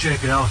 check it out.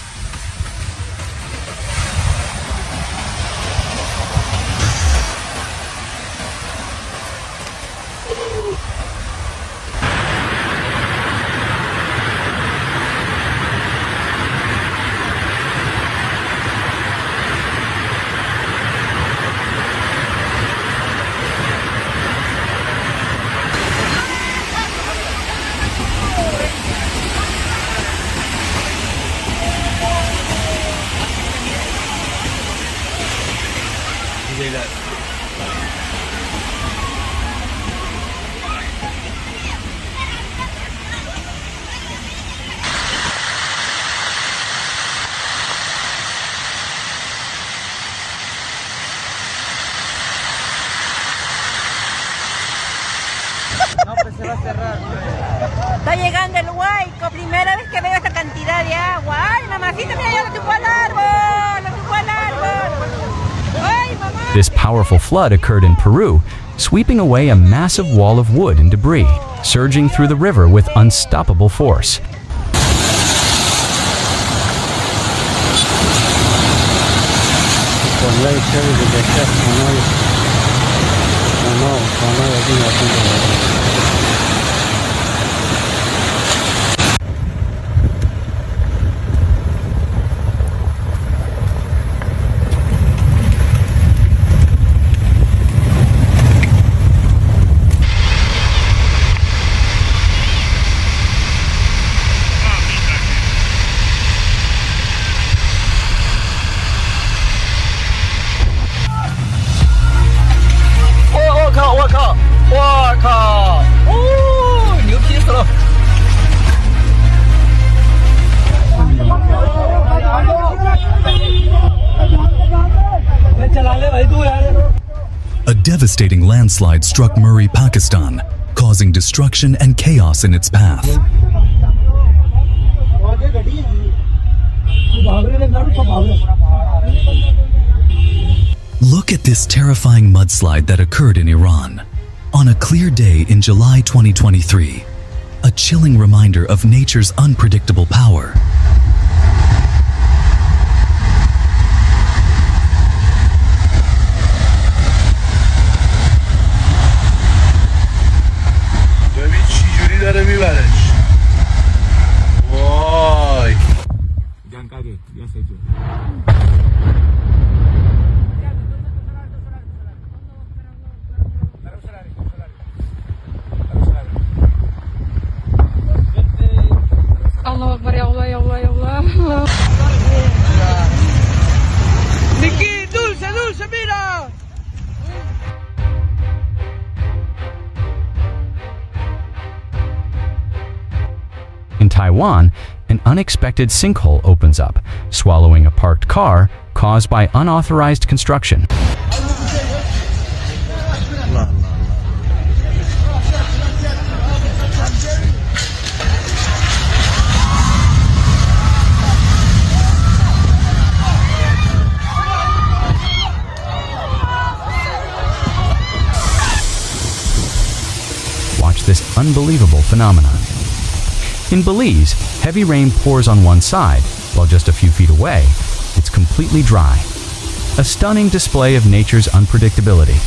No, pues se va a cerrar. Está llegando el Huayco, primera vez que veo esta cantidad de agua. ¡Ay, mamacita, mira, ya lo tumbó al árbol! ¡Lo tumbó al árbol! ¡Ay, mamá! This powerful flood occurred in Peru, sweeping away a massive wall of wood and debris, surging through the river with unstoppable force. A devastating landslide struck Murree, Pakistan, causing destruction and chaos in its path. Look at this terrifying mudslide that occurred in Iran. On a clear day in July 2023, a chilling reminder of nature's unpredictable power. ببین چی جوری داره میبرش. وای. Allah Akbar, ya Allah, ya Allah, ya Allah. Niki, dulce, dulce, mira. In Taiwan, an unexpected sinkhole opens up, swallowing a parked car caused by unauthorized construction. Watch this unbelievable phenomenon. In Belize, heavy rain pours on one side, while just a few feet away, it's completely dry. A stunning display of nature's unpredictability.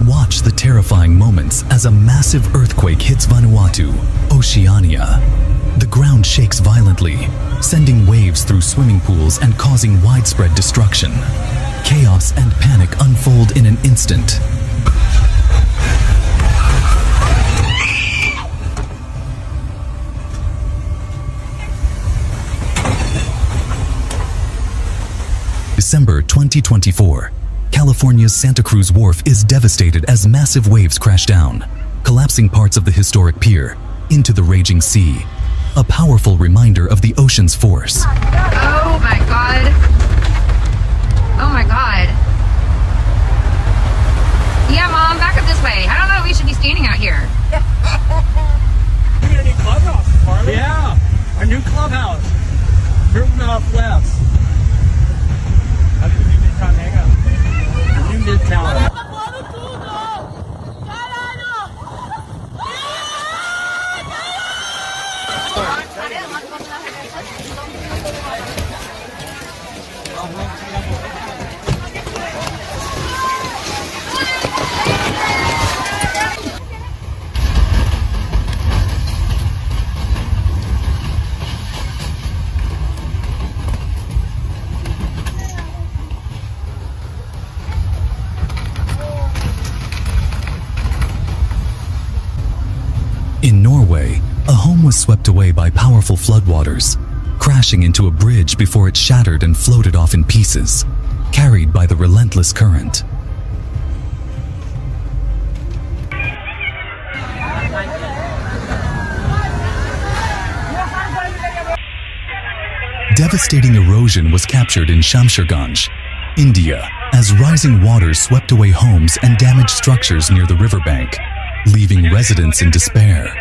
Watch the terrifying moments as a massive earthquake hits Vanuatu, Oceania. The ground shakes violently, sending waves through swimming pools and causing widespread destruction. Chaos and panic unfold in an instant. December 2024. California's Santa Cruz Wharf is devastated as massive waves crash down, collapsing parts of the historic pier into the raging sea. A powerful reminder of the ocean's force. Oh my god. Oh my god. Yeah, Mom, back up this way. I don't know if we should be standing out here. New clubhouse, Carly. Yeah, our new clubhouse. Moving off west. That's the new Midtown hangout. The new Midtown. In Norway, a home was swept away by powerful floodwaters, crashing into a bridge before it shattered and floated off in pieces, carried by the relentless current. Devastating erosion was captured in Shamsherganj, India, as rising waters swept away homes and damaged structures near the riverbank, leaving residents in despair.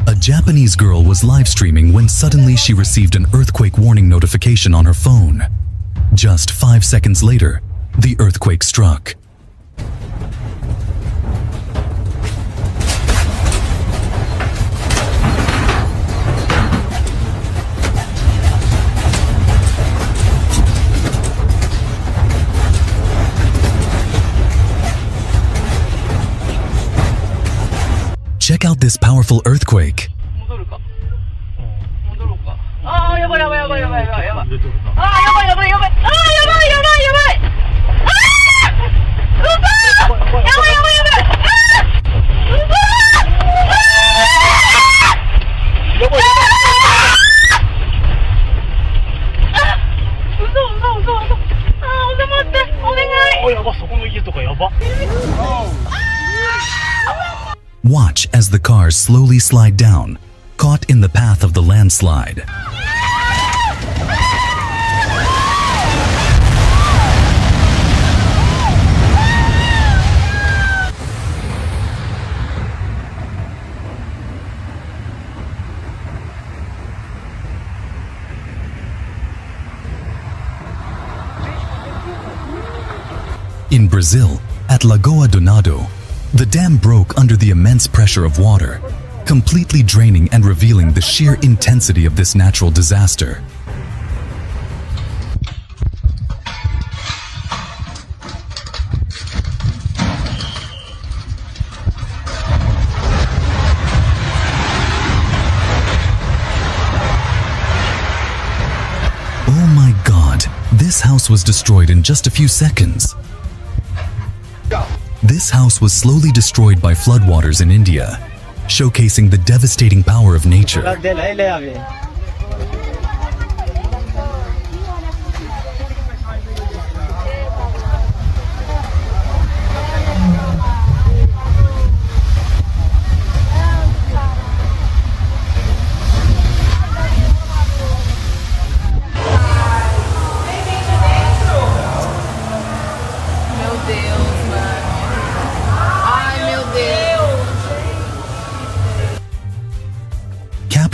A Japanese girl was live streaming when suddenly she received an earthquake warning notification on her phone. Just 5 seconds later, the earthquake struck. Check out this powerful earthquake. Watch as the cars slowly slide down, caught in the path of the landslide. In Brazil, at Lagoa do Nado, the dam broke under the immense pressure of water, completely draining and revealing the sheer intensity of this natural disaster. Oh my God, this house was destroyed in just a few seconds. This house was slowly destroyed by floodwaters in India, showcasing the devastating power of nature.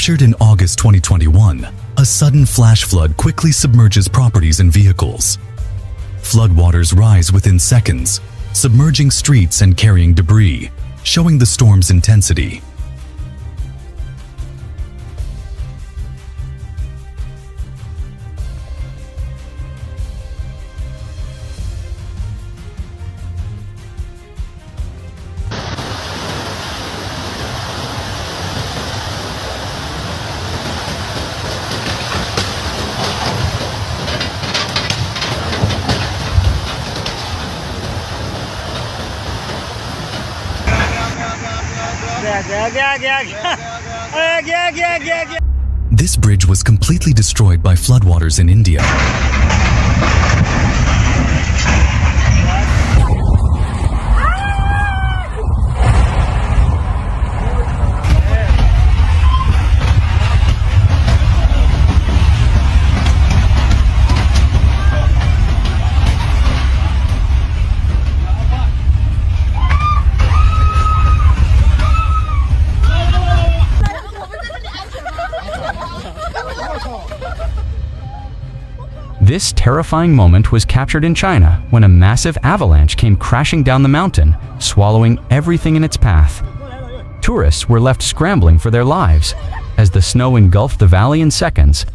Captured in August 2021, a sudden flash flood quickly submerges properties and vehicles. Floodwaters rise within seconds, submerging streets and carrying debris, showing the storm's intensity. This bridge was completely destroyed by floodwaters in India. This terrifying moment was captured in China when a massive avalanche came crashing down the mountain, swallowing everything in its path. Tourists were left scrambling for their lives as the snow engulfed the valley in seconds.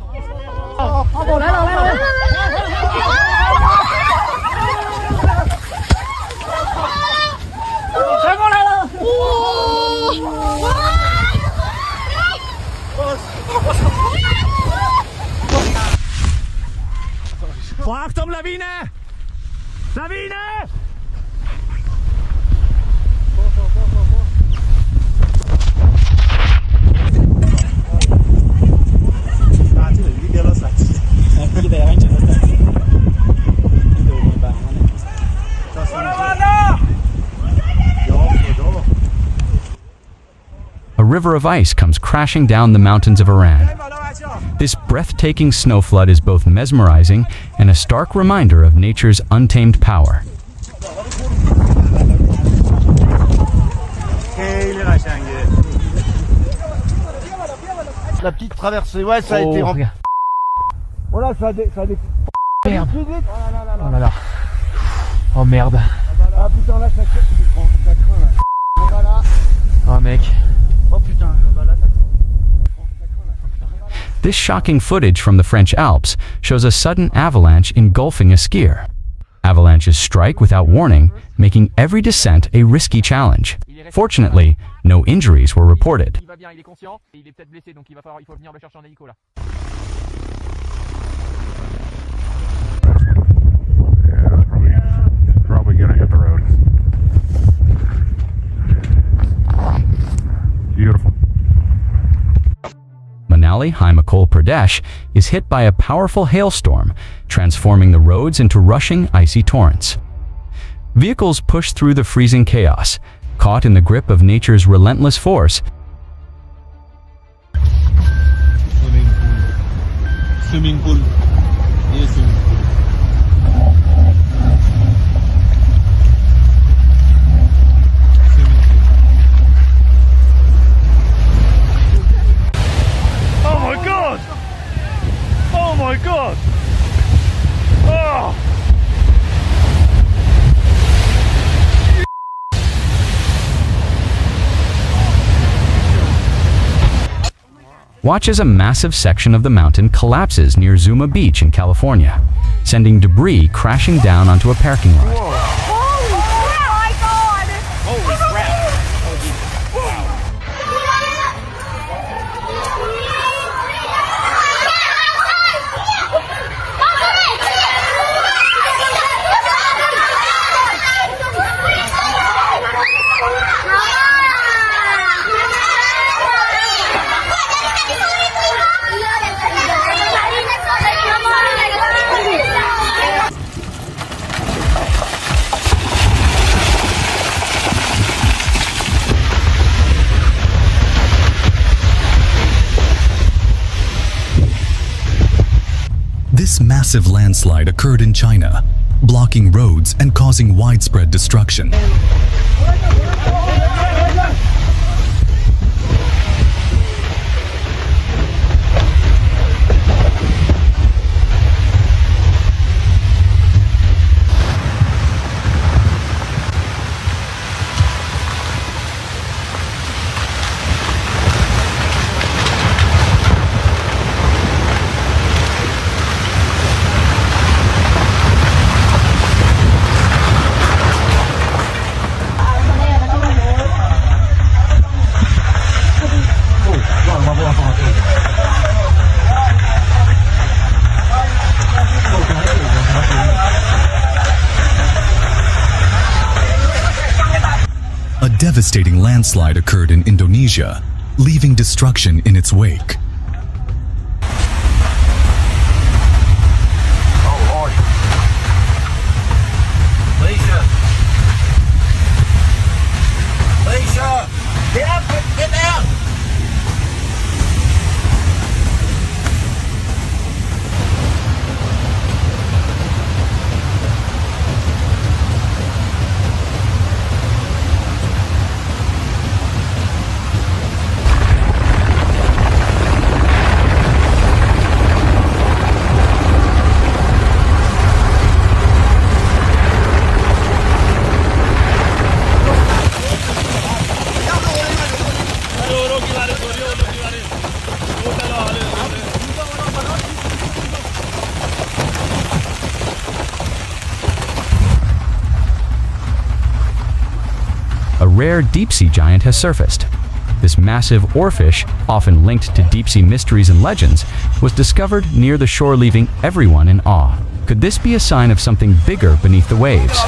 Achtung, Lawine! Lawine! A river of ice comes crashing down the mountains of Iran. This breathtaking snow flood is both mesmerizing and a stark reminder of nature's untamed power. La petite traversée, ouais, ça a été rempli. Voilà, ça a des... Merde. Oh là là. Oh merde. Ah putain, là, ça craint, là. Voilà. Oh mec. Oh putain, bah là, ça craint. This shocking footage from the French Alps shows a sudden avalanche engulfing a skier. Avalanches strike without warning, making every descent a risky challenge. Fortunately, no injuries were reported. Il va bien, il est conscient et il est peut-être blessé, donc il faut venir le chercher en hélico là. Probably gonna hit the road. Beautiful. Manali, Himachal Pradesh, is hit by a powerful hailstorm, transforming the roads into rushing, icy torrents. Vehicles push through the freezing chaos, caught in the grip of nature's relentless force. Swimming pool. Yes, swimming pool. Oh my god! Oh my god! Oh! Watch as a massive section of the mountain collapses near Zuma Beach in California, sending debris crashing down onto a parking lot. This massive landslide occurred in China, blocking roads and causing widespread destruction. devastating landslide occurred in Indonesia, leaving destruction in its wake. Get up, get down. A rare deep-sea giant has surfaced. This massive oarfish, often linked to deep-sea mysteries and legends, was discovered near the shore, leaving everyone in awe. Could this be a sign of something bigger beneath the waves?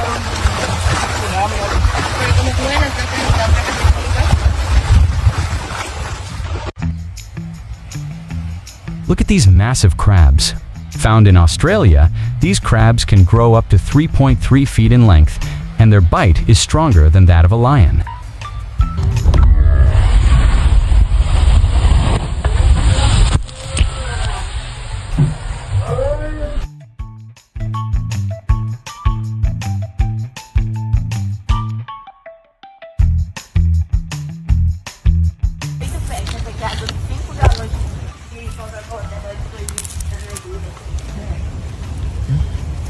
Look at these massive crabs. Found in Australia, these crabs can grow up to 3.3 feet in length, and their bite is stronger than that of a lion.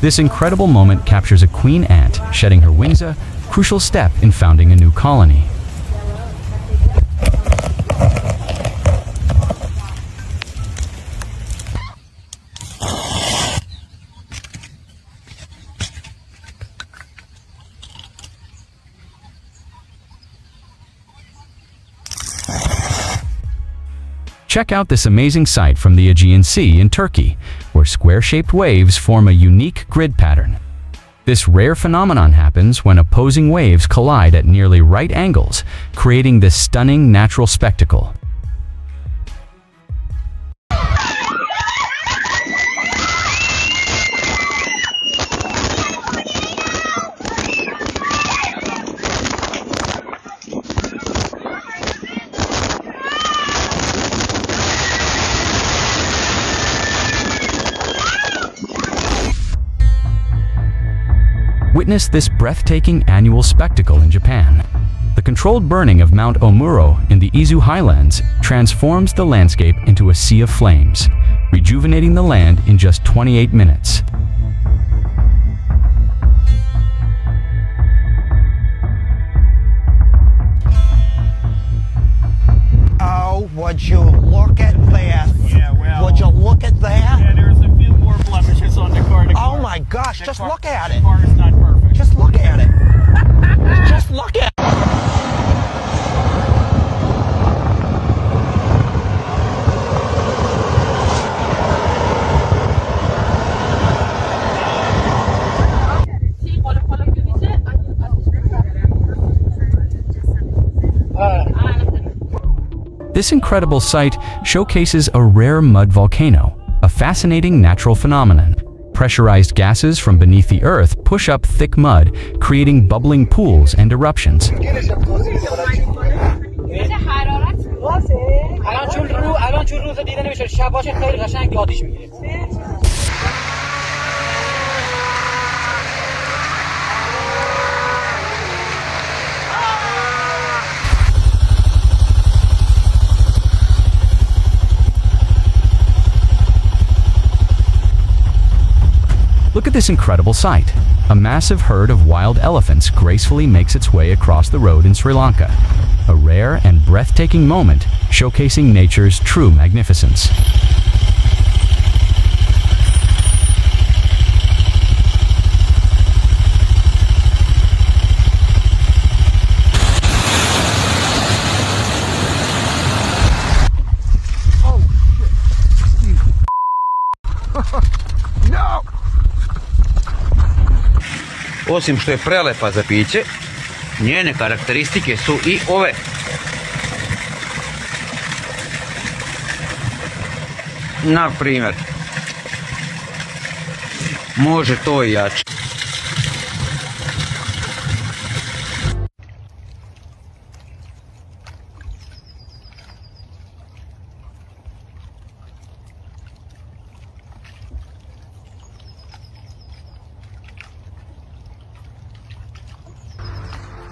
This incredible moment captures a queen ant shedding her wings, a crucial step in founding a new colony. Check out this amazing sight from the Aegean Sea in Turkey, where square-shaped waves form a unique grid pattern. This rare phenomenon happens when opposing waves collide at nearly right angles, creating this stunning natural spectacle. Witness this breathtaking annual spectacle in Japan. The controlled burning of Mount Omuro in the Izu Highlands transforms the landscape into a sea of flames, rejuvenating the land in just 28 minutes. Oh, would you look at that? Yeah, well. Would you look at that? Yeah, there's a few more blemishes on the car. Oh my gosh, just look at it. The car is not perfect. Just look at it. Just look at it. This incredible sight showcases a rare mud volcano, a fascinating natural phenomenon. Pressurized gases from beneath the earth push up thick mud, creating bubbling pools and eruptions. Look at this incredible sight. A massive herd of wild elephants gracefully makes its way across the road in Sri Lanka. A rare and breathtaking moment showcasing nature's true magnificence. Osim što je prelepa za piće, Njene karakteristike su i ove. Na primjer, može to i jače.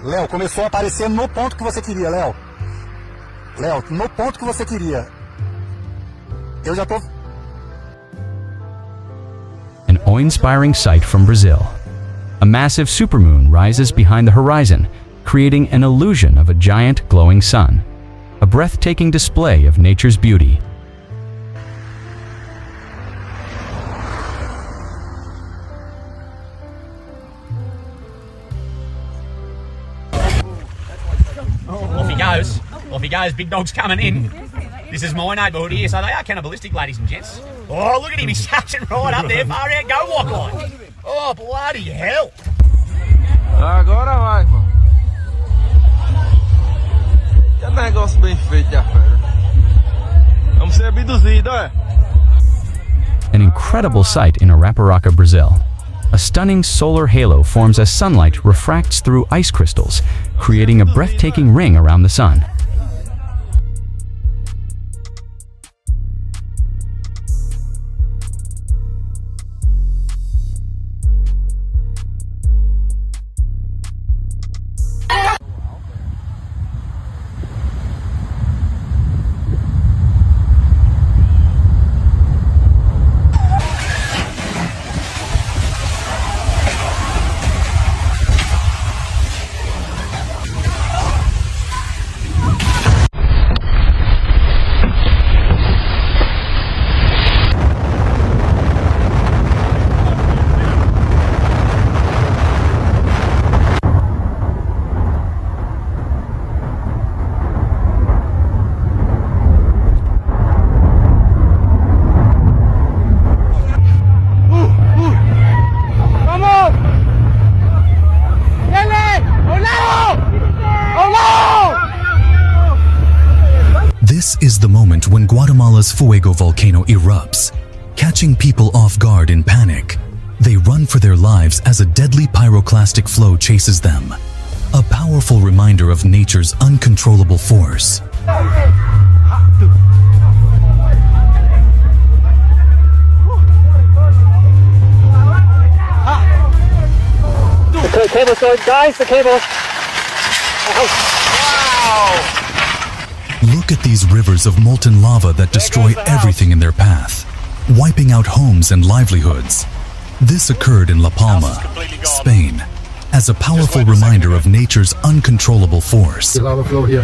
Léo, começou a aparecer no ponto que você queria, Léo. Léo, no ponto que você queria. Eu já tô... An awe-inspiring sight from Brazil. A massive supermoon rises behind the horizon, creating an illusion of a giant glowing sun. A breathtaking display of nature's beauty. Off he goes, big dog's coming in. This is my neighbourhood here, so they are cannibalistic, ladies and gents. Oh, look at him, he's touching right up there, far out, go walk line. Oh, bloody hell. Agora vai, irmão. Que negócio bem feito, já, fera. Vamos ser abduzidos, é? An incredible sight in Arapiraca, Brazil. A stunning solar halo forms as sunlight refracts through ice crystals, creating a breathtaking ring around the sun. This is the moment when Guatemala's Fuego volcano erupts, catching people off guard in panic. They run for their lives as a deadly pyroclastic flow chases them. A powerful reminder of nature's uncontrollable force. The cable's going, guys, the cable. Wow! Look at these rivers of molten lava that destroy everything in their path, wiping out homes and livelihoods. This occurred in La Palma, Spain, as a powerful reminder of nature's uncontrollable force. The lava flow here.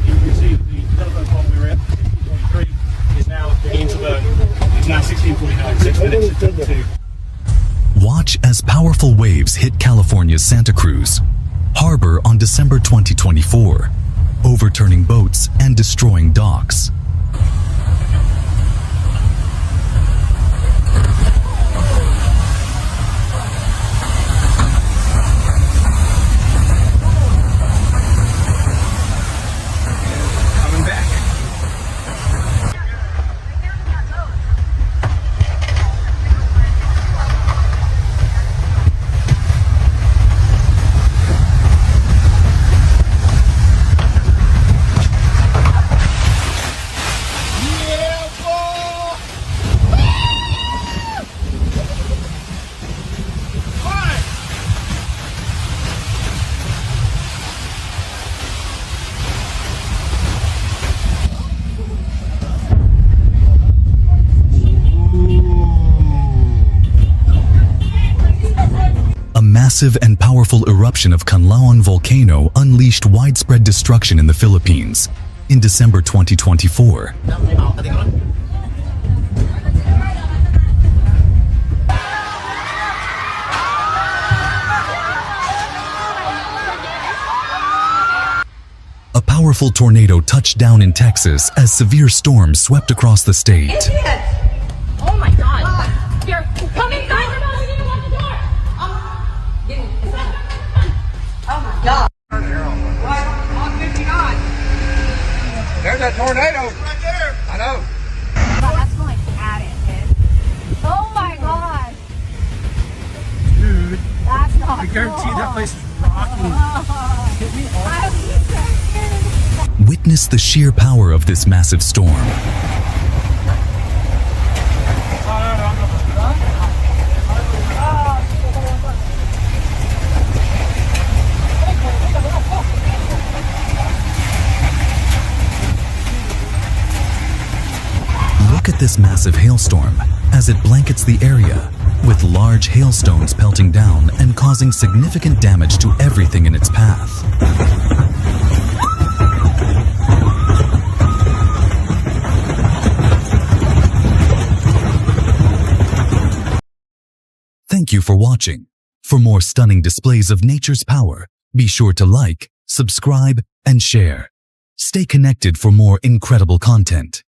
You can see the telephone pole we were at, 43, is now beginning to burn. It's now 16:49, 6 minutes to... Watch as powerful waves hit California's Santa Cruz harbor on December 2024, overturning boats and destroying docks. Coming back. A massive and powerful eruption of Canlaon volcano unleashed widespread destruction in the Philippines in December 2024. A powerful tornado touched down in Texas as severe storms swept across the state. Oh my god. Here, come inside. that tornado. Right there. I know. That's going at it, dude. Oh my god. Dude, That's not I guarantee cool. that place is rocking. Hit me off. Witness the sheer power of this massive storm. Look at this massive hailstorm as it blankets the area, with large hailstones pelting down and causing significant damage to everything in its path. Thank you for watching. For more stunning displays of nature's power, be sure to like, subscribe, and share. Stay connected for more incredible content.